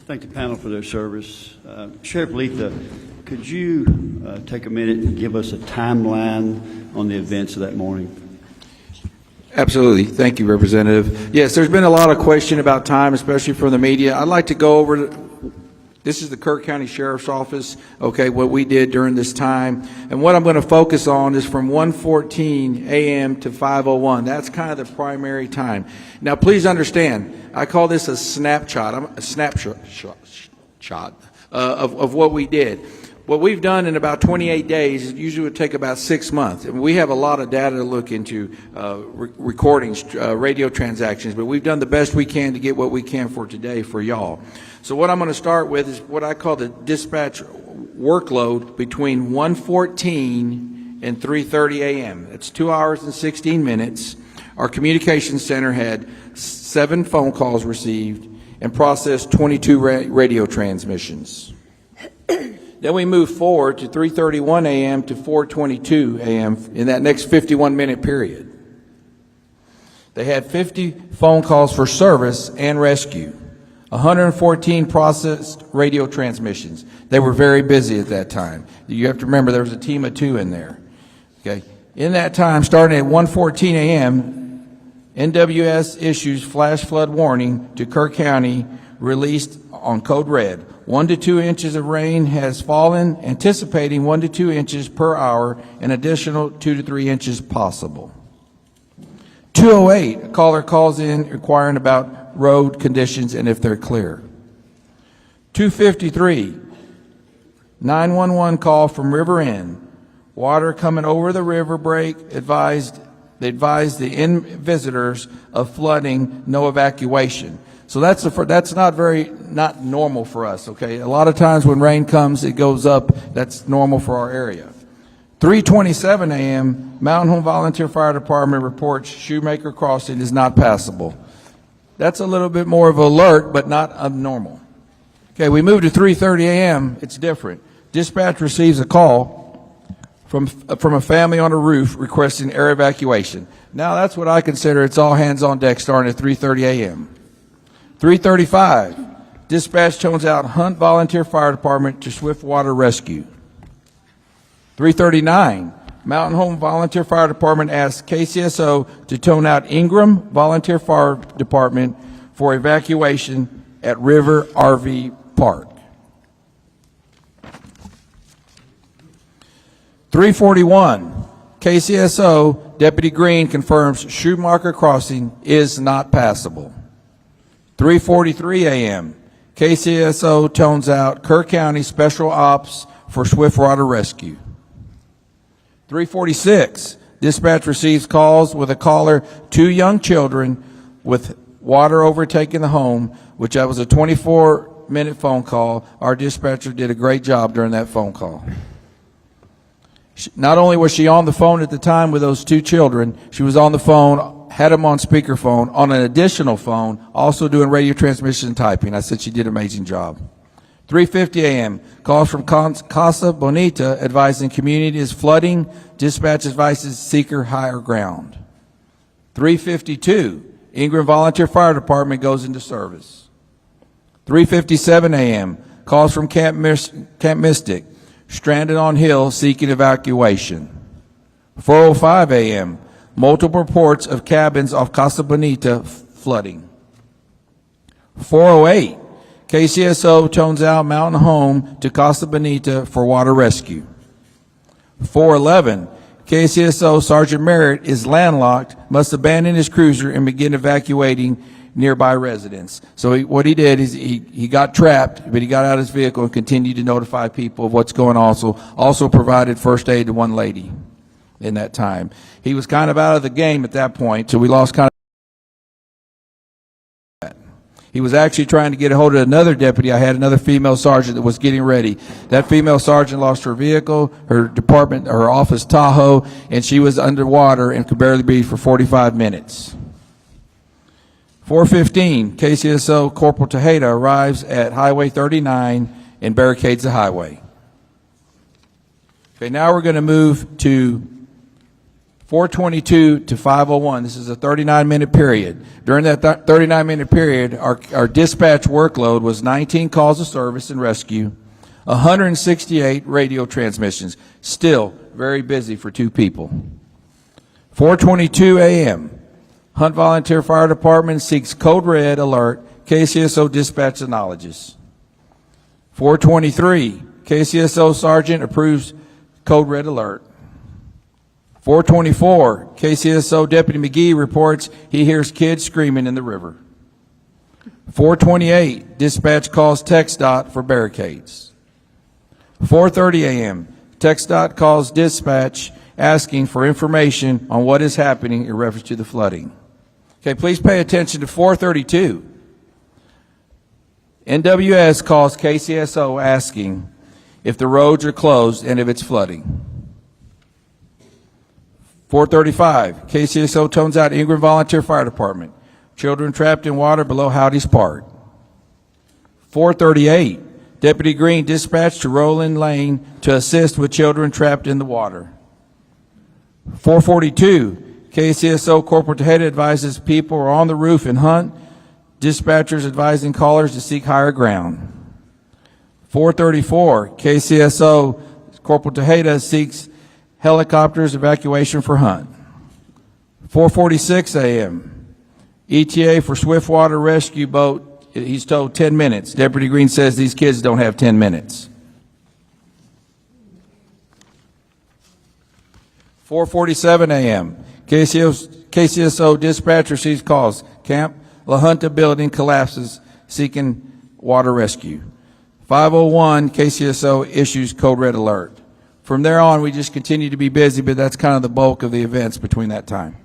Thank the panel for their service. Sheriff Leitha, could you take a minute and give us a timeline on the events of that morning? Absolutely. Thank you, Representative. Yes, there's been a lot of question about time, especially from the media. I'd like to go over, this is the Kerr County Sheriff's Office, okay, what we did during this time. And what I'm going to focus on is from 1:14 a.m. to 5:01. That's kind of the primary time. Now, please understand, I call this a snapshot. A snapshot of what we did. What we've done in about 28 days, it usually would take about 6 months. And we have a lot of data to look into, recordings, radio transactions, but we've done the best we can to get what we can for today for y'all. So what I'm going to start with is what I call the dispatch workload between 1:14 and 3:30 a.m. That's 2 hours and 16 minutes. Our communications center had 7 phone calls received and processed 22 radio transmissions. Then we move forward to 3:31 a.m. to 4:22 a.m. in that next 51-minute period. They had 50 phone calls for service and rescue, 114 processed radio transmissions. They were very busy at that time. You have to remember there was a team of 2 in there. Okay. In that time, starting at 1:14 a.m., NWS issues flash flood warning to Kerr County, released on Code Red. 1 to 2 inches of rain has fallen, anticipating 1 to 2 inches per hour, an additional 2 to 3 inches possible. 2:08, a caller calls in inquiring about road conditions and if they're clear. 2:53, 911 call from River Inn. Water coming over the river break, they advised the inn visitors of flooding, no evacuation. So that's not normal for us, okay? A lot of times when rain comes, it goes up. That's normal for our area. 3:27 a.m., Mountain Home Volunteer Fire Department reports Shoemaker Crossing is not passable. That's a little bit more of an alert, but not abnormal. Okay, we move to 3:30 a.m., it's different. Dispatch receives a call from a family on a roof requesting air evacuation. Now that's what I consider it's all hands on deck starting at 3:30 a.m. 3:35, dispatch tones out Hunt Volunteer Fire Department to swift water rescue. 3:39, Mountain Home Volunteer Fire Department asks KCSO to tone out Ingram Volunteer Fire Department for evacuation at River RV Park. 3:41, KCSO Deputy Green confirms Shoemaker Crossing is not passable. 3:43 a.m., KCSO tones out Kerr County Special Ops for swift water rescue. 3:46, dispatch receives calls with a caller, 2 young children with water overtaking the home, which that was a 24-minute phone call. Our dispatcher did a great job during that phone call. Not only was she on the phone at the time with those 2 children, she was on the phone, had them on speakerphone, on an additional phone, also doing radio transmission and typing. I said she did an amazing job. 3:50 a.m., calls from Casa Bonita advising community is flooding. Dispatch advises seeker higher ground. 3:52, Ingram Volunteer Fire Department goes into service. 3:57 a.m., calls from Camp Mystic, stranded on hill seeking evacuation. 4:05 a.m., multiple reports of cabins off Casa Bonita flooding. 4:08, KCSO tones out Mountain Home to Casa Bonita for water rescue. 4:11, KCSO Sergeant Merritt is landlocked, must abandon his cruiser and begin evacuating nearby residents. So what he did is he got trapped, but he got out of his vehicle and continued to notify people of what's going on. Also provided first aid to one lady in that time. He was kind of out of the game at that point, so we lost kind of. He was actually trying to get a hold of another deputy. I had another female sergeant that was getting ready. That female sergeant lost her vehicle, her department, her office Tahoe, and she was underwater and could barely breathe for 45 minutes. 4:15, KCSO Corporal Tejeda arrives at Highway 39 and barricades the highway. Okay, now we're going to move to 4:22 to 5:01. This is a 39-minute period. During that 39-minute period, our dispatch workload was 19 calls of service and rescue, 168 radio transmissions. Still very busy for 2 people. 4:22 a.m. Hunt Volunteer Fire Department seeks code red alert. KCSO dispatch acknowledges. 4:23, KCSO Sergeant approves code red alert. 4:24, KCSO Deputy McGee reports he hears kids screaming in the river. 4:28, dispatch calls TxDOT for barricades. 4:30 a.m., TxDOT calls dispatch asking for information on what is happening in reference to the flooding. Okay, please pay attention to 4:32. NWS calls KCSO asking if the roads are closed and if it's flooding. 4:35, KCSO tones out Ingram Volunteer Fire Department. Children trapped in water below Howdy's Park. 4:38, Deputy Green dispatched to Roland Lane to assist with children trapped in the water. 4:42, KCSO Corporal Tejeda advises people are on the roof in Hunt. Dispatchers advising callers to seek higher ground. 4:34, KCSO Corporal Tejeda seeks helicopters evacuation for Hunt. 4:46 a.m., ETA for Swiftwater Rescue Boat, he's told 10 minutes. Deputy Green says these kids don't have 10 minutes. 4:47 a.m., KCSO dispatch receives calls. Camp La Junta building collapses, seeking water rescue. 5:01, KCSO issues code red alert. From there on, we just continue to be busy, but that's kind of the bulk of the events between that time.